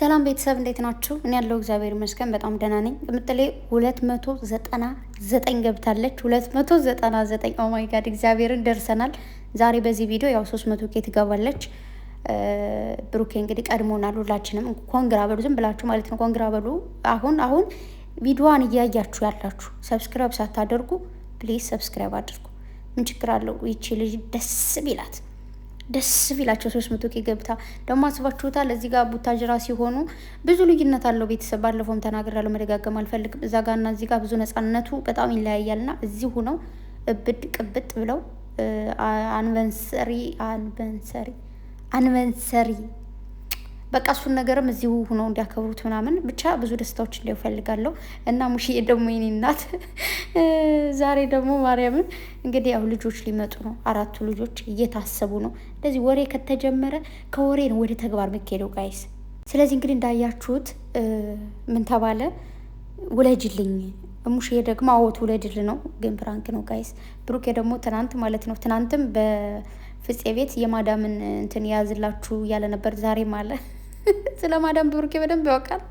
ሰላም ቤተሰብ እንዴት ናችሁ? እኔ ያለው እግዚአብሔር ይመስገን በጣም ደህና ነኝ። ቅምጥሌ 299 ገብታለች። 299 ኦ ማይ ጋድ እግዚአብሔርን ደርሰናል። ዛሬ በዚህ ቪዲዮ ያው 300 ኬ ትገባለች። ብሩኬ እንግዲህ ቀድሞናል። ሁላችንም ኮንግራ በሉ፣ ዝም ብላችሁ ማለት ነው። ኮንግራ በሉ። አሁን ቪዲዮዋን እያያችሁ ያላችሁ ሰብስክራይብ ሳታደርጉ ፕሊዝ ሰብስክራይብ አድርጉ። ምን ችግር አለው? ይቺ ልጅ ደስ ቢላቸው 300 ኬ ገብታ ደግሞ አስባችሁታል። እዚህ ጋር ቡታጅራ ሲሆኑ ብዙ ልዩነት አለው። ቤተሰብ ባለፈውም ተናግሬያለሁ፣ መደጋገም አልፈልግም። እዛ ጋርና እዚህ ጋር ብዙ ነፃነቱ በጣም ይለያያልና እዚህ ሆነው እብድ ቅብጥ ብለው አንቨንሰሪ በቃ እሱን ነገርም እዚሁ ሆነው እንዲያከብሩት ምናምን ብቻ ብዙ ደስታዎች እንዲያው ፈልጋለሁ። እና ሙሽዬ ደግሞ የኔ እናት ዛሬ ደግሞ ማርያምን እንግዲህ ያው ልጆች ሊመጡ ነው። 4 ልጆች እየታሰቡ ነው። እንደዚህ ወሬ ከተጀመረ ከወሬ ነው ወደ ተግባር የሚካሄደው ጋይስ። ስለዚህ እንግዲህ እንዳያችሁት ምን ተባለ? ውለጅልኝ ሙሽዬ ደግሞ አወት ውለድል ነው፣ ግን ፕራንክ ነው ጋይስ። ብሩኬ ደግሞ ትናንት ማለት ነው ትናንትም በፍፄ ቤት የማዳምን እንትን ያዝላችሁ እያለ ነበር። ዛሬም አለ ስለ ማዳም ብሩኬ በደንብ ያውቃል።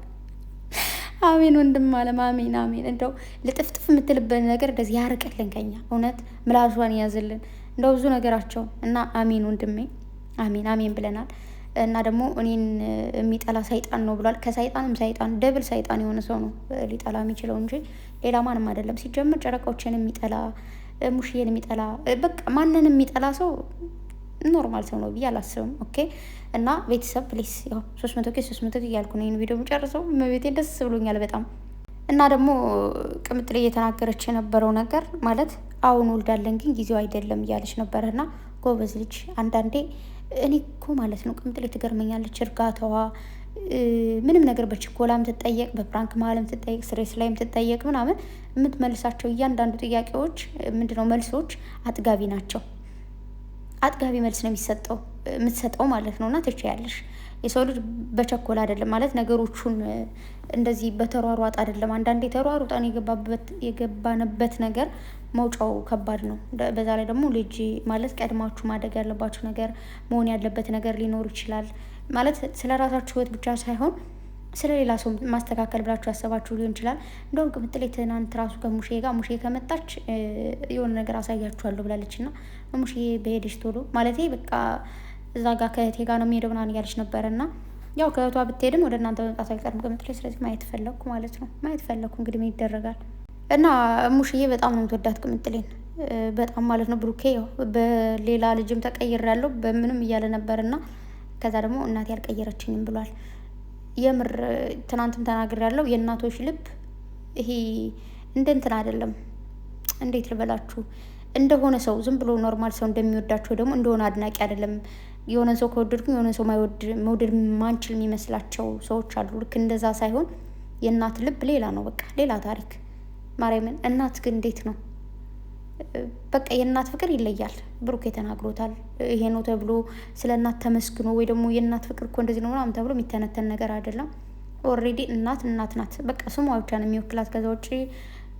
አሜን ወንድም አለም አሜን አሜን። እንደው ልጥፍጥፍ የምትልበት ነገር እንደዚህ ያርቅልን ከኛ እውነት ምላሷን ያዝልን እንደው ብዙ ነገራቸው እና አሜን ወንድሜ አሜን አሜን ብለናል። እና ደግሞ እኔን የሚጠላ ሰይጣን ነው ብሏል። ከሰይጣንም ሰይጣን ደብል ሰይጣን የሆነ ሰው ነው ሊጠላ የሚችለው እንጂ ሌላ ማንም አይደለም። ሲጀምር ጨረቃዎችን የሚጠላ ሙሽዬን የሚጠላ በቃ ማንንም የሚጠላ ሰው ኖርማል ሰው ነው ብዬ አላስብም። ኦኬ እና ቤተሰብ ፕሊስ ያው 300 ኬ እያልኩ ነው ይህን ቪዲዮ የምጨርሰው። መቤቴ ደስ ብሎኛል በጣም። እና ደግሞ ቅምጥሌ እየተናገረች የነበረው ነገር ማለት አሁን ወልዳለን ግን ጊዜው አይደለም እያለች ነበረ። እና ጎበዝ ልጅ አንዳንዴ እኔ እኮ ማለት ነው ቅምጥሌ ትገርመኛለች። እርጋታዋ ምንም ነገር በችኮላም ትጠየቅ፣ በፕራንክ መሀልም ትጠየቅ፣ ስሬስ ላይም ትጠየቅ ምናምን የምትመልሳቸው እያንዳንዱ ጥያቄዎች ምንድነው መልሶች አጥጋቢ ናቸው። አጥጋቢ መልስ ነው የምትሰጠው ማለት ነው። እና ትችያለሽ። የሰው ልጅ በቸኮል አይደለም ማለት ነገሮቹን እንደዚህ በተሯሯጥ አይደለም። አንዳንዴ ተሯሩጠን የገባንበት ነገር መውጫው ከባድ ነው። በዛ ላይ ደግሞ ልጅ ማለት ቀድማችሁ ማደግ ያለባችሁ ነገር መሆን ያለበት ነገር ሊኖር ይችላል ማለት ስለ ራሳችሁ ሕይወት ብቻ ሳይሆን ስለ ሌላ ሰው ማስተካከል ብላችሁ ያሰባችሁ ሊሆን ይችላል። እንደውም ቅምጥሌ ትናንት ራሱ ከሙሼ ጋር ሙሼ ከመጣች የሆነ ነገር አሳያችኋለሁ ብላለች። እና ሙሼ በሄደች ቶሎ ማለት በቃ እዛ ጋር ከእህቴ ጋር ነው የሚሄደው ምናምን እያለች ነበረ። እና ያው ከእህቷ ብትሄድም ወደ እናንተ መምጣት አይቀርም ቅምጥሌ። ስለዚህ ማየት ፈለግኩ ማለት ነው። ማየት ፈለግኩ እንግዲህ ምን ይደረጋል። እና ሙሽዬ በጣም ነው የምትወዳት ቅምጥሌን በጣም ማለት ነው። ብሩኬ ያው በሌላ ልጅም ተቀይሬያለሁ በምንም እያለ ነበር። እና ከዛ ደግሞ እናቴ አልቀየረችኝም ብሏል። የምር ትናንትም ተናግሬያለሁ። የእናቶች ልብ ይሄ እንደ እንትን አይደለም። እንዴት ልበላችሁ? እንደሆነ ሰው ዝም ብሎ ኖርማል ሰው እንደሚወዳቸው ደግሞ እንደሆነ አድናቂ አይደለም። የሆነ ሰው ከወደድኩኝ የሆነ ሰው መውደድ ማንችል የሚመስላቸው ሰዎች አሉ። ልክ እንደዛ ሳይሆን የእናት ልብ ሌላ ነው። በቃ ሌላ ታሪክ። ማርያምን እናት ግን እንዴት ነው በቃ የእናት ፍቅር ይለያል። ብሩኬ ተናግሮታል። ይሄ ነው ተብሎ ስለ እናት ተመስግኖ ወይ ደግሞ የእናት ፍቅር እኮ እንደዚህ ነው ምናምን ተብሎ የሚተነተን ነገር አይደለም። ኦልሬዲ እናት ናት። በቃ ስሟ ብቻ ነው የሚወክላት። ከዛ ውጭ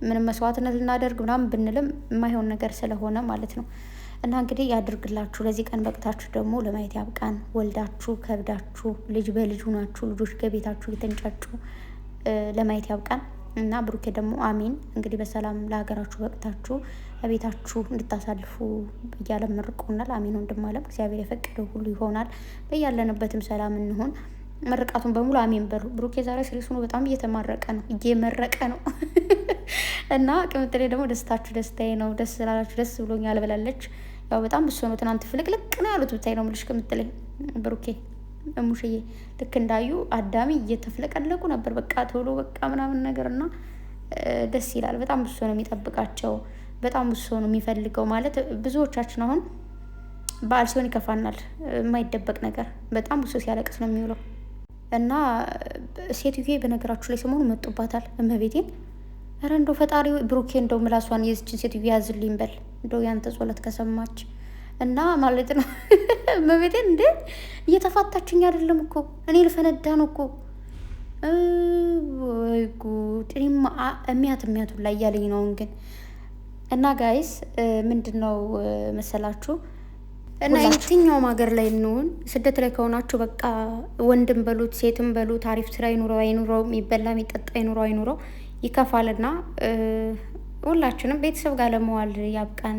ምንም መስዋዕትነት ልናደርግ ምናምን ብንልም የማይሆን ነገር ስለሆነ ማለት ነው። እና እንግዲህ ያድርግላችሁ። ለዚህ ቀን በቅታችሁ ደግሞ ለማየት ያብቃን። ወልዳችሁ ከብዳችሁ ልጅ በልጅ ሆናችሁ ልጆች ከቤታችሁ የተንጫጩ ለማየት ያብቃን። እና ብሩኬ ደግሞ አሜን እንግዲህ በሰላም ለሀገራችሁ በቅታችሁ ቤታችሁ እንድታሳልፉ እያለ መርቆናል። አሜን ወንድም አለም። እግዚአብሔር የፈቀደው ሁሉ ይሆናል። በያለንበትም ሰላም እንሆን። መርቃቱን በሙሉ አሜን በሉ። ብሩኬ ዛሬ ስሪስ ሆኖ በጣም እየመረቀ ነው እና ቅምጥሌ ደግሞ ደስታችሁ ደስታዬ ነው፣ ደስ ስላላችሁ ደስ ብሎኛል ብላለች። ያው በጣም ብሶ ነው ትናንት ፍልቅልቅ ነው ያሉት። ብታይ ነው የምልሽ ቅምጥሌ ብሩኬ ሙሽዬ ልክ እንዳዩ አዳሚ እየተፍለቀለቁ ነበር። በቃ ቶሎ በቃ ምናምን ነገር እና ደስ ይላል። በጣም ብሶ ነው የሚጠብቃቸው። በጣም ብሶ ነው የሚፈልገው ማለት ብዙዎቻችን አሁን በዓል ሲሆን ይከፋናል። የማይደበቅ ነገር በጣም ብሶ ሲያለቅስ ነው የሚውለው። እና ሴትዬ በነገራችሁ ላይ ሰሞኑ መጡባታል እመቤቴን። ኧረ እንደው ፈጣሪ ብሩኬ እንደው ምላሷን የዝችን ሴትዮ ያዝልኝ በል እንደው ያንተ ጸሎት ከሰማች እና ማለት ነው እመቤቴን እንዴ እየተፋታችኝ አይደለም እኮ እኔ ልፈነዳ ነው እኮ ወይ ጉድ። እኔማ የሚያቱ ላይ እያለኝ ነው ግን። እና ጋይስ ምንድን ነው መሰላችሁ እና የትኛውም ሀገር ላይ እንሆን ስደት ላይ ከሆናችሁ በቃ ወንድም በሉት ሴትም በሉት አሪፍ ስራ ይኑረው አይኑረው የሚበላ የሚጠጣ ይኑረው አይኑረው ይከፋልና ሁላችንም ቤተሰብ ጋር ለመዋል ያብቃን።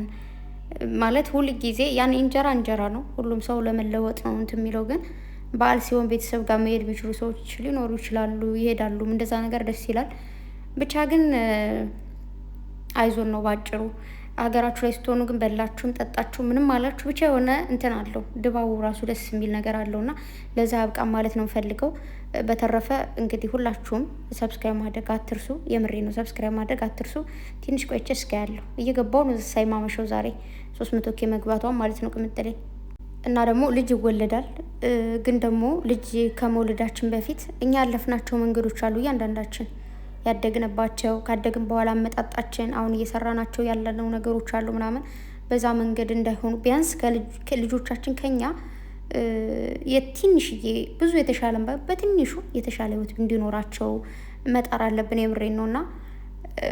ማለት ሁል ጊዜ ያን እንጀራ ነው። ሁሉም ሰው ለመለወጥ ነው እንትን የሚለው ግን በዓል ሲሆን ቤተሰብ ጋር መሄድ የሚችሉ ሰዎች ሊኖሩ ይችላሉ፣ ይሄዳሉ። እንደዛ ነገር ደስ ይላል። ብቻ ግን አይዞን ነው ባጭሩ። ሀገራችሁ ላይ ስትሆኑ ግን በላችሁም ጠጣችሁ ምንም አላችሁ ብቻ የሆነ እንትን አለው ድባቡ ራሱ ደስ የሚል ነገር አለውና ለዛ ያብቃን ማለት ነው ፈልገው። በተረፈ እንግዲህ ሁላችሁም ሰብስክራይብ ማድረግ አትርሱ። የምሬ ነው፣ ሰብስክራይብ ማድረግ አትርሱ። ትንሽ ቆይቼ እስከ ያለሁ እየገባው ነው ሳይማመሸው ዛሬ 300 ኬ መግባቷን ማለት ነው ቅምጥሌ። እና ደግሞ ልጅ ይወለዳል። ግን ደግሞ ልጅ ከመውለዳችን በፊት እኛ ያለፍናቸው መንገዶች አሉ እያንዳንዳችን ያደግንባቸው ካደግን በኋላ አመጣጣችን አሁን እየሰራናቸው ያለነው ነገሮች አሉ ምናምን በዛ መንገድ እንዳይሆኑ ቢያንስ ከልጆቻችን ከኛ የትንሽዬ ብዙ የተሻለ በትንሹ የተሻለ ህይወት እንዲኖራቸው መጣር አለብን። የምሬን ነውና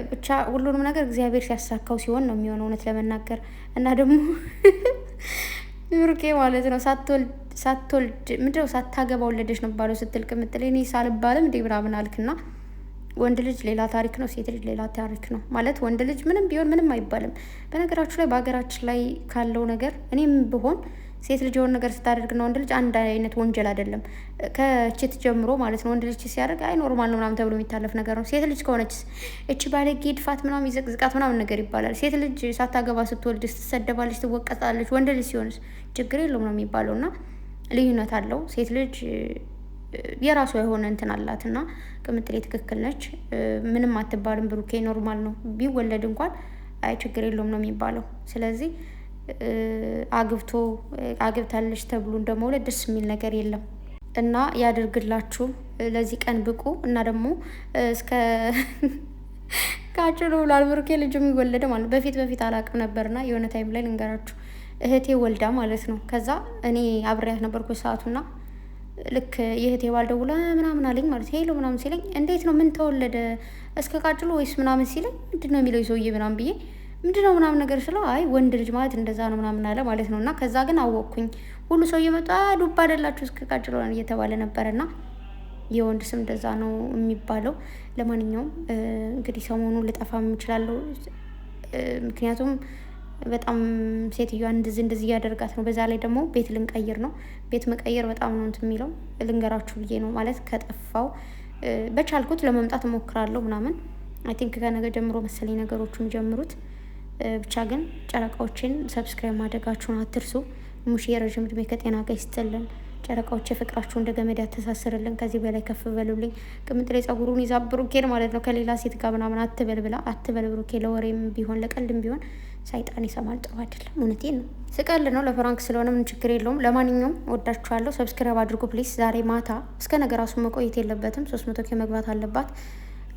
ብቻ ሁሉንም ነገር እግዚአብሔር ሲያሳካው ሲሆን ነው የሚሆነው እውነት ለመናገር። እና ደግሞ ብሩኬ ማለት ነው ሳትወልድ ምንድነው ሳታገባ ወለደች ነው ባለው ስትል ቅምጥሌ እኔ ሳልባልም እንዴ ምናምን አልክና ወንድ ልጅ ሌላ ታሪክ ነው፣ ሴት ልጅ ሌላ ታሪክ ነው። ማለት ወንድ ልጅ ምንም ቢሆን ምንም አይባልም። በነገራችሁ ላይ በሀገራችን ላይ ካለው ነገር እኔም ብሆን ሴት ልጅ የሆነ ነገር ስታደርግና ወንድ ልጅ አንድ አይነት ወንጀል አይደለም። ከችት ጀምሮ ማለት ነው። ወንድ ልጅ ሲያደርግ አይ ኖርማል ነው ምናምን ተብሎ የሚታለፍ ነገር ነው። ሴት ልጅ ከሆነች እቺ ባለጌ ድፋት ምናምን ይዘቅዝቃት ምናምን ነገር ይባላል። ሴት ልጅ ሳታገባ ስትወልድ ትሰደባለች፣ ትወቀጣለች። ወንድ ልጅ ሲሆንስ ችግር የለውም ነው የሚባለው እና ልዩነት አለው። ሴት ልጅ የራሷ የሆነ እንትን አላት እና ቅምጥሌ ትክክል ነች። ምንም አትባልም። ብሩኬ ኖርማል ነው ቢወለድ እንኳን አይ ችግር የለውም ነው የሚባለው። ስለዚህ አግብታለች ተብሎ እንደመውለድ ደስ የሚል ነገር የለም እና ያደርግላችሁ። ለዚህ ቀን ብቁ እና ደግሞ እስከ ካጭሩ ብሏል ብሩኬ ልጁ የሚወለደ ማለት በፊት አላቅም ነበርና የሆነ ታይም ላይ ልንገራችሁ እህቴ ወልዳ ማለት ነው። ከዛ እኔ አብሬያት ነበርኩ ሰዓቱና ልክ የእህቴ ባል ደውላ ምናምን አለኝ ማለት ሄሎ ምናምን ሲለኝ እንዴት ነው ምን ተወለደ እስከ ቃጭሎ ወይስ ምናምን ሲለኝ ምንድነው የሚለው ሰውዬ ምናምን ብዬ ምንድነው ምናምን ነገር ስለው አይ ወንድ ልጅ ማለት እንደዛ ነው ምናምን አለ ማለት ነው። እና ከዛ ግን አወቅኩኝ ሁሉ ሰው እየመጣ ዱባ አይደላችሁ እስከ ቃጭሎ እየተባለ ነበርና የወንድ ስም እንደዛ ነው የሚባለው። ለማንኛውም እንግዲህ ሰሞኑን ልጠፋም እችላለሁ ምክንያቱም በጣም ሴትዮዋ እንደዚህ እያደረጋት ነው። በዛ ላይ ደግሞ ቤት ልንቀይር ነው። ቤት መቀየር በጣም ነው እንትን የሚለው ልንገራችሁ ብዬ ነው ማለት ከጠፋው በቻልኩት ለመምጣት እሞክራለሁ ምናምን። አይ ቲንክ ከነገ ጀምሮ መሰለኝ ነገሮቹ የሚጀምሩት። ብቻ ግን ጨረቃዎችን ሰብስክራይብ ማድረጋችሁን አትርሱ። ሙሽ የረዥም እድሜ ከጤና ጋር ይስጥልን። ጨረቃዎች ፍቅራችሁ እንደ ገመድ ያተሳስርልን። ከዚህ በላይ ከፍ በሉልኝ። ቅምጥሌ ጸጉሩን ይዛ ብሩኬን ማለት ነው ከሌላ ሴት ጋር ምናምን አትበል ብሩኬ። ለወሬም ቢሆን ለቀልድም ቢሆን ሰይጣን ይሰማል፣ ጥሩ አይደለም። እውነቴን ነው። ስቀል ነው ለፍራንክ ስለሆነ ምን ችግር የለውም። ለማንኛውም ወዳችኋለሁ። ሰብስክራይብ አድርጉ ፕሊስ። ዛሬ ማታ እስከ ነገ ራሱ መቆየት የለበትም 300 ኬ መግባት አለባት።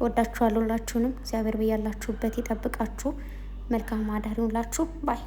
ወዳችኋለሁ ሁላችሁንም። እግዚአብሔር በያላችሁበት ይጠብቃችሁ። መልካም አዳር ይሁንላችሁ። ባይ